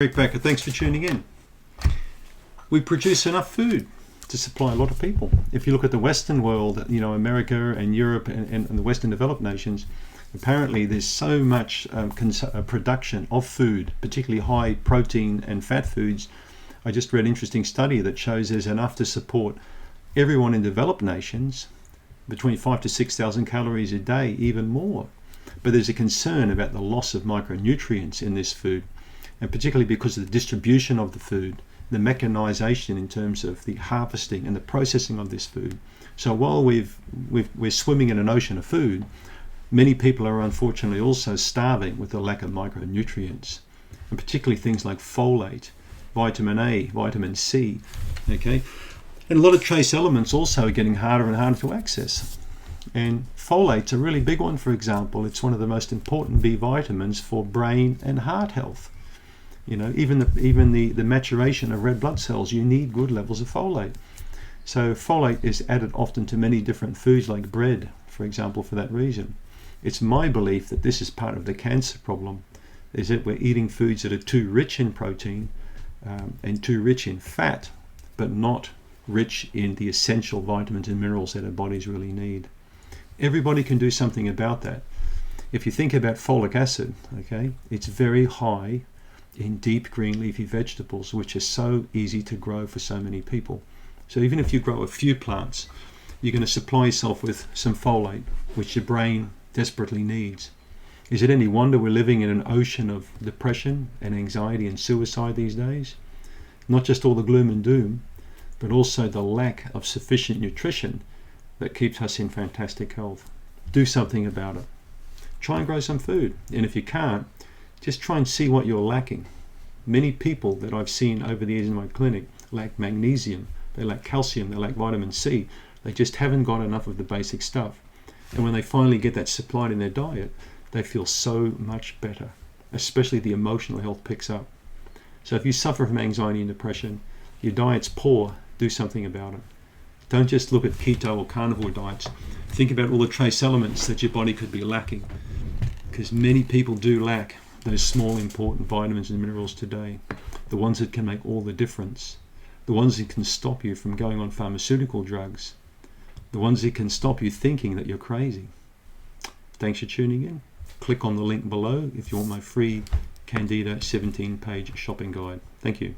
Bakker, thanks for tuning in. We produce enough food to supply a lot of people. If you look at the Western world, America and Europe and the Western developed nations, apparently there's so much production of food, particularly high protein and fat foods. I just read an interesting study that shows there's enough to support everyone in developed nations, between 5,000 to 6,000 calories a day, even more. But there's a concern about the loss of micronutrients in this food, and particularly because of the distribution of the food, the mechanization in terms of the harvesting and the processing of this food. So while we're swimming in an ocean of food, many people are unfortunately also starving with the lack of micronutrients, and particularly things like folate, vitamin A, vitamin C, okay? And a lot of trace elements also are getting harder and harder to access. And folate's a really big one, for example. It's one of the most important B vitamins for brain and heart health. Even the maturation of red blood cells, you need good levels of folate. So folate is added often to many different foods like bread, for example, for that reason. It's my belief that this is part of the cancer problem, is that we're eating foods that are too rich in protein and too rich in fat, but not rich in the essential vitamins and minerals that our bodies really need. Everybody can do something about that. If you think about folic acid, okay, it's very high in deep green leafy vegetables, which are so easy to grow for so many people. So even if you grow a few plants, you're going to supply yourself with some folate, which your brain desperately needs. Is it any wonder we're living in an ocean of depression and anxiety and suicide these days? Not just all the gloom and doom, but also the lack of sufficient nutrition that keeps us in fantastic health. Do something about it. Try and grow some food, and if you can't, just try and see what you're lacking. Many people that I've seen over the years in my clinic lack magnesium, they lack calcium, they lack vitamin C. They just haven't got enough of the basic stuff. And when they finally get that supplied in their diet, they feel so much better, especially the emotional health picks up. So if you suffer from anxiety and depression, your diet's poor, do something about it. Don't just look at keto or carnivore diets. Think about all the trace elements that your body could be lacking, because many people do lack those small important vitamins and minerals today, the ones that can make all the difference, the ones that can stop you from going on pharmaceutical drugs, the ones that can stop you thinking that you're crazy. Thanks for tuning in. Click on the link below if you want my free Candida 17-page shopping guide. Thank you.